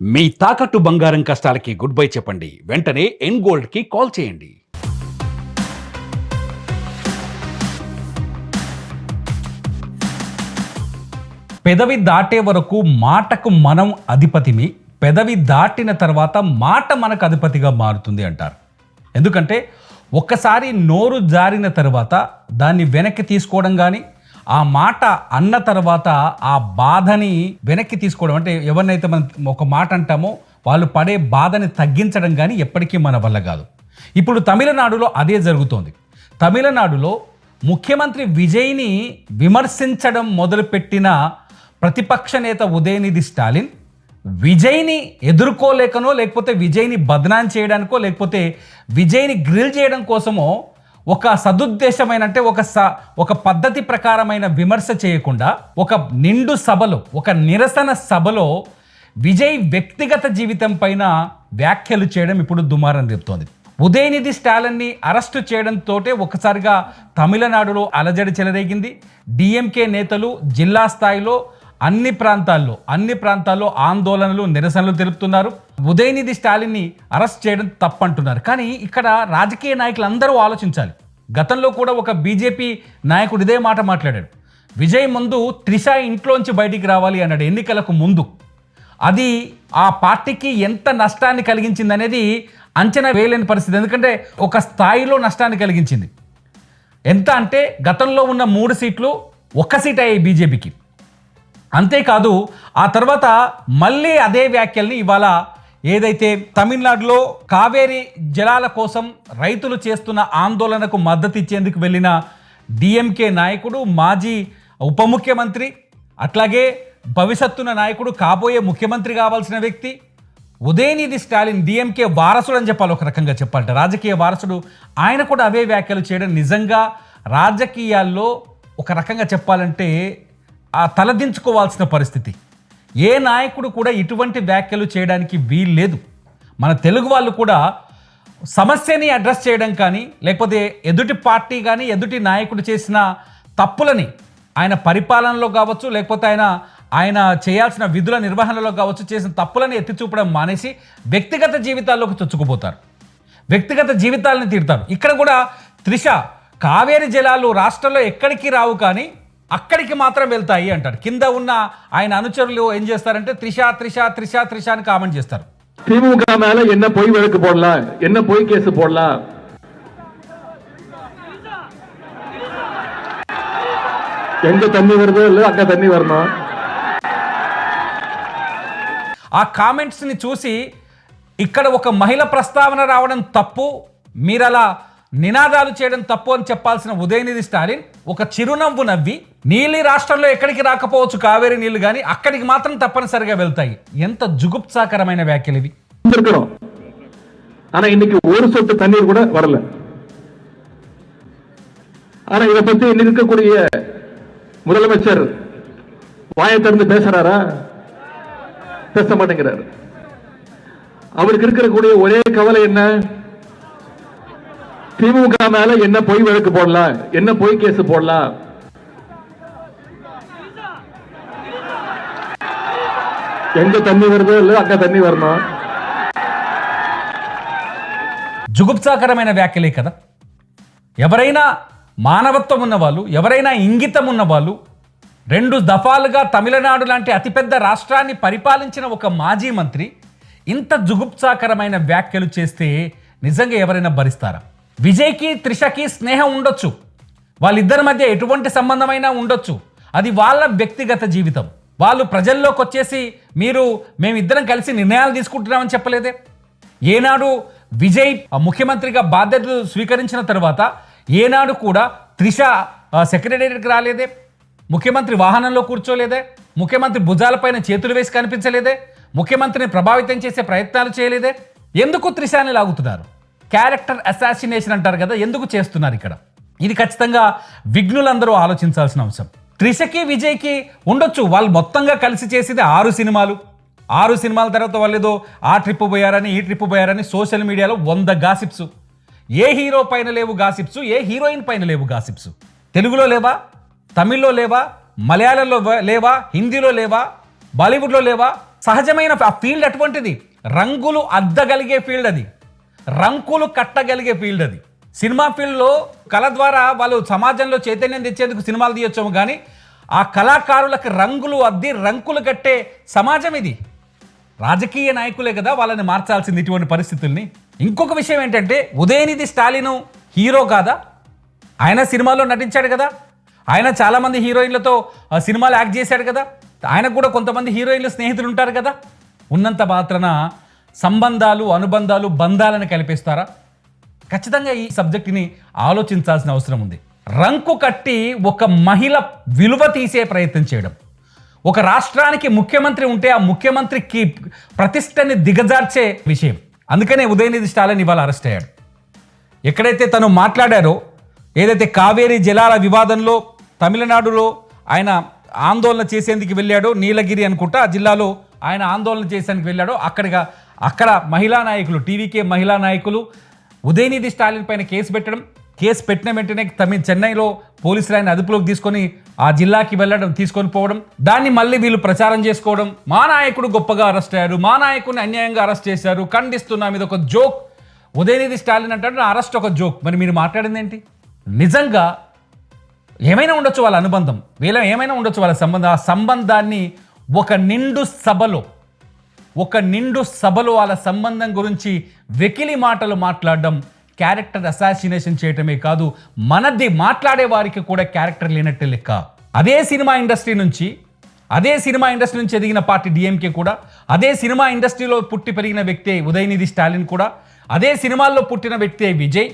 మీ తాకట్టు బంగారం కష్టాలకి good bye చెప్పండి. వెంటనే ఎన్ గోల్డ్కి కాల్ చేయండి. పెదవి దాటే వరకు మాటకు మనం అధిపతిమి, పెదవి దాటిన తర్వాత మాట మనకు అధిపతిగా మారుతుంది అంటారు. ఎందుకంటే ఒక్కసారి నోరు జారిన తర్వాత దాన్ని వెనక్కి తీసుకోవడం కానీ, ఆ మాట అన్న తర్వాత ఆ బాధని వెనక్కి తీసుకోవడం, అంటే ఎవరినైతే మనం ఒక మాట అంటామో వాళ్ళు పడే బాధని తగ్గించడం కానీ ఎప్పటికీ మన వల్ల కాదు. ఇప్పుడు తమిళనాడులో అదే జరుగుతోంది. తమిళనాడులో ముఖ్యమంత్రి విజయ్ని విమర్శించడం మొదలుపెట్టిన ప్రతిపక్ష నేత ఉదయనిధి స్టాలిన్ విజయ్ని ఎదుర్కోలేకనో, లేకపోతే విజయ్ని బదనాం చేయడానికో, లేకపోతే విజయ్ని గ్రిల్ చేయడం కోసమో ఒక సదుద్దేశమైన, అంటే ఒక పద్ధతి ప్రకారమైన విమర్శ చేయకుండా ఒక నిండు సభలో, ఒక నిరసన సభలో విజయ్ వ్యక్తిగత జీవితం పైన వ్యాఖ్యలు చేయడం ఇప్పుడు దుమారం రేపుతోంది. ఉదయనిధి స్టాలిన్ని అరెస్టు చేయడంతో ఒకసారిగా తమిళనాడులో అలజడి చెలరేగింది. డిఎంకే నేతలు జిల్లా స్థాయిలో అన్ని ప్రాంతాల్లో ఆందోళనలు, నిరసనలు తెలుపుతున్నారు. ఉదయనిధి స్టాలిన్ని అరెస్ట్ చేయడం తప్పంటున్నారు. కానీ ఇక్కడ రాజకీయ నాయకులు అందరూ ఆలోచించాలి. గతంలో కూడా ఒక బీజేపీ నాయకుడు ఇదే మాట మాట్లాడాడు. విజయ్ ముందు త్రిష ఇంట్లోంచి బయటికి రావాలి అన్నాడు ఎన్నికలకు ముందు. అది ఆ పార్టీకి ఎంత నష్టాన్ని కలిగించిందనేది అంచనా వేయలేని పరిస్థితి. ఎందుకంటే ఒక స్థాయిలో నష్టాన్ని కలిగించింది. ఎంత అంటే గతంలో ఉన్న 3 సీట్లు 1 సీట్ అయ్యాయి బీజేపీకి. అంతేకాదు ఆ తర్వాత మళ్ళీ అదే వ్యాఖ్యల్ని ఇవాళ ఏదైతే తమిళనాడులో కావేరీ జలాల కోసం రైతులు చేస్తున్న ఆందోళనకు మద్దతు ఇచ్చేందుకు వెళ్ళిన డిఎంకే నాయకుడు, మాజీ ఉప ముఖ్యమంత్రి, అట్లాగే భవిష్యత్తున నాయకుడు, కాబోయే ముఖ్యమంత్రి కావాల్సిన వ్యక్తి ఉదయనిధి స్టాలిన్, డిఎంకే వారసుడు అని చెప్పాలి, ఒక రకంగా చెప్పాలంటే రాజకీయ వారసుడు, ఆయన కూడా అవే వ్యాఖ్యలు చేయడం నిజంగా రాజకీయాల్లో ఒక రకంగా చెప్పాలంటే తలదించుకోవాల్సిన పరిస్థితి. ఏ నాయకుడు కూడా ఇటువంటి వ్యాఖ్యలు చేయడానికి వీలు లేదు. మన తెలుగు వాళ్ళు కూడా సమస్యని అడ్రస్ చేయడం కానీ, లేకపోతే ఎదుటి పార్టీ కానీ ఎదుటి నాయకుడు చేసిన తప్పులని, ఆయన పరిపాలనలో కావచ్చు, లేకపోతే ఆయన చేయాల్సిన విధుల నిర్వహణలో కావచ్చు, చేసిన తప్పులని ఎత్తి చూపడం మానేసి వ్యక్తిగత జీవితాల్లోకి చొచ్చుకుపోతారు, వ్యక్తిగత జీవితాలని తీరుతారు. ఇక్కడ కూడా త్రిష, కావేరీ జలాలు రాష్ట్రంలో ఎక్కడికి రావు కానీ అక్కడికి మాత్రం వెళ్తాయి అంటారు. కింద ఉన్న ఆయన అనుచరులు ఏం చేస్తారంటే త్రిష త్రిష త్రిష త్రిష అని కామెంట్ చేస్తారు. திமுக மேல என்ன போய் வழக்கு போடலாம், என்ன போய் கேஸ் போடலாம், எங்க தண்ணி வருதோ இல்ல அங்க தண்ணி வரணும். ఆ కామెంట్స్ని చూసి ఇక్కడ ఒక మహిళ ప్రస్తావన రావడం తప్పు, మీరలా నినాదాలు చేయడం తప్పు అని చెప్పాల్సిన ఉదయనిధి స్టాలిన్ ఒక చిరునవ్వు నవ్వి నీళ్ళు రాష్ట్రంలో ఎక్కడికి రాకపోవచ్చు కావేరీ నీళ్లు, కానీ అక్కడికి మాత్రం తప్పనిసరిగా వెళ్తాయి. ఎంత జుగుప్సాకరమైన వ్యాఖ్యలు ఇవి. ஆனா இன்னைக்கு ஒரு சொட்டு தண்ணீர் கூட வரல. ஆனா இதை பத்தி இன்னைக்கு இருக்கக்கூடிய முதலமைச்சர் வாயை திறந்து பேசுறாரா? பேச மாட்டேங்கிறார். அவருக்கு இருக்கக்கூடிய ஒரே கவலை என்ன? திமுக மேல என்ன போய் வழக்கு போடலாம், என்ன போய் கேஸ் போடலாம். எங்க தண்ணி வருதோ இல்ல அங்க தண்ணி வரணும். జుగుప్సాకరమైన వ్యాఖ్యలే కదా. ఎవరైనా మానవత్వం ఉన్నవాళ్ళు, ఎవరైనా ఇంగితం ఉన్నవాళ్ళు, 2 దఫాలుగా తమిళనాడు లాంటి అతిపెద్ద రాష్ట్రాన్ని పరిపాలించిన ఒక మాజీ మంత్రి ఇంత జుగుప్సాకరమైన వ్యాఖ్యలు చేస్తే నిజంగా ఎవరైనా భరిస్తారా? విజయ్కి త్రిషకి స్నేహం ఉండొచ్చు, వాళ్ళిద్దరి మధ్య ఎటువంటి సంబంధమైనా ఉండొచ్చు, అది వాళ్ళ వ్యక్తిగత జీవితం. వాళ్ళు ప్రజల్లోకి వచ్చేసి మేమిద్దరం కలిసి నిర్ణయాలు తీసుకుంటున్నామని చెప్పలేదే. ఏనాడు విజయ్ ముఖ్యమంత్రిగా బాధ్యతలు స్వీకరించిన తర్వాత ఏనాడు కూడా త్రిష సెక్రటేరియట్కి రాలేదే, ముఖ్యమంత్రి వాహనంలో కూర్చోలేదే, ముఖ్యమంత్రి భుజాలపైన చేతులు వేసి కనిపించలేదే, ముఖ్యమంత్రిని ప్రభావితం చేసే ప్రయత్నాలు చేయలేదే. ఎందుకు త్రిషాని లాగుతున్నారు? క్యారెక్టర్ అసాసినేషన్ అంటారు కదా, ఎందుకు చేస్తున్నారు ఇక్కడ? ఇది ఖచ్చితంగా విఘ్నులందరూ ఆలోచించాల్సిన అంశం. త్రిషకి విజయ్కి ఉండొచ్చు, వాళ్ళు మొత్తంగా కలిసి చేసేది 6 సినిమాలు. 6 సినిమాల తర్వాత వాళ్ళు ఏదో ఆ ట్రిప్ పోయారని, ఈ ట్రిప్ పోయారని సోషల్ మీడియాలో 100 గాసిప్స్. ఏ హీరో పైన లేవు గాసిప్స్, ఏ హీరోయిన్ పైన లేవు గాసిప్స్. తెలుగులో లేవా, తమిళ్లో లేవా, మలయాళంలో లేవా, హిందీలో లేవా, బాలీవుడ్లో లేవా, సహజమైన ఆ ఫీల్డ్ అటువంటిది. రంగులు అద్దగలిగే ఫీల్డ్ అది, రంకులు కట్టగలిగే ఫీల్డ్ అది. సినిమా ఫీల్డ్లో కళ ద్వారా వాళ్ళు సమాజంలో చైతన్యం తెచ్చేందుకు సినిమాలు తీయొచ్చాము, కానీ ఆ కళాకారులకు రంగులు అద్ది రంకులు కట్టే సమాజం ఇది. రాజకీయ నాయకులే కదా వాళ్ళని మార్చాల్సింది ఇటువంటి పరిస్థితుల్ని. ఇంకొక విషయం ఏంటంటే, ఉదయనిధి స్టాలిన్ హీరో కాదా? ఆయన సినిమాలో నటించాడు కదా, ఆయన చాలామంది హీరోయిన్లతో సినిమాలు యాక్ట్ చేశాడు కదా, ఆయనకు కూడా కొంతమంది హీరోయిన్లు స్నేహితులు ఉంటారు కదా. ఉన్నంత మాత్రాన సంబంధాలు, అనుబంధాలు, బంధాలను కలిపేస్తారా? ఖచ్చితంగా ఈ సబ్జెక్టుని ఆలోచించాల్సిన అవసరం ఉంది. రంకు కట్టి ఒక మహిళ విలువ తీసే ప్రయత్నం చేయడం, ఒక రాష్ట్రానికి ముఖ్యమంత్రి ఉంటే ఆ ముఖ్యమంత్రికి ప్రతిష్టని దిగజార్చే విషయం. అందుకనే ఉదయనిధి స్టాలిన్ ఇవాళ అరెస్ట్ అయ్యాడు. ఎక్కడైతే తను మాట్లాడారో, ఏదైతే కావేరీ జలాల వివాదంలో తమిళనాడులో ఆయన ఆందోళన చేసేందుకు వెళ్ళాడో, నీలగిరి అనుకుంటా ఆ జిల్లాలో ఆయన ఆందోళన చేసేందుకు వెళ్ళాడో, అక్కడ మహిళా నాయకులు, టీవీకే మహిళా నాయకులు ఉదయనిధి స్టాలిన్ పైన కేసు పెట్టిన వెంటనే చెన్నైలో పోలీసులు ఆయన అదుపులోకి తీసుకొని ఆ జిల్లాకి తీసుకొని పోవడం, దాన్ని మళ్ళీ వీళ్ళు ప్రచారం చేసుకోవడం, మా నాయకుడు గొప్పగా అరెస్ట్ అయ్యారు, మా నాయకుడిని అన్యాయంగా అరెస్ట్ చేశారు, ఖండిస్తున్నాం, ఇది ఒక జోక్. ఉదయనిధి స్టాలిన్ అంటాడు నా అరెస్ట్ ఒక జోక్. మరి మీరు మాట్లాడింది ఏంటి? నిజంగా ఏమైనా ఉండొచ్చు వాళ్ళ అనుబంధం, ఏమైనా ఉండొచ్చు వాళ్ళ సంబంధం. ఆ సంబంధాన్ని ఒక నిండు సభలో వాళ్ళ సంబంధం గురించి వెకిలి మాటలు మాట్లాడడం క్యారెక్టర్ అసాసినేషన్ చేయటమే కాదు, మనది మాట్లాడే వారికి కూడా క్యారెక్టర్ లేనట్టే లెక్క. అదే సినిమా ఇండస్ట్రీ నుంచి ఎదిగిన పార్టీ డిఎంకే కూడా, అదే సినిమా ఇండస్ట్రీలో పుట్టి పెరిగిన వ్యక్తే ఉదయనిధి స్టాలిన్ కూడా, అదే సినిమాల్లో పుట్టిన వ్యక్తే విజయ్.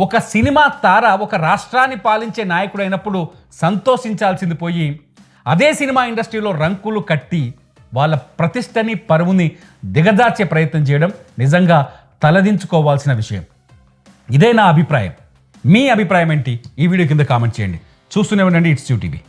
ఒక సినిమా తార ఒక రాష్ట్రాన్ని పాలించే నాయకుడు అయినప్పుడు సంతోషించాల్సింది పోయి, అదే సినిమా ఇండస్ట్రీలో రంకులు కట్టి వాళ్ళ ప్రతిష్టని, పరువుని దిగజార్చే ప్రయత్నం చేయడం నిజంగా తలదించుకోవాల్సిన విషయం. ఇదే నా అభిప్రాయం. మీ అభిప్రాయం ఏంటి? ఈ వీడియో కింద కామెంట్ చేయండి. చూస్తూనే ఉండండి ఇట్స్ యూ టీవీ.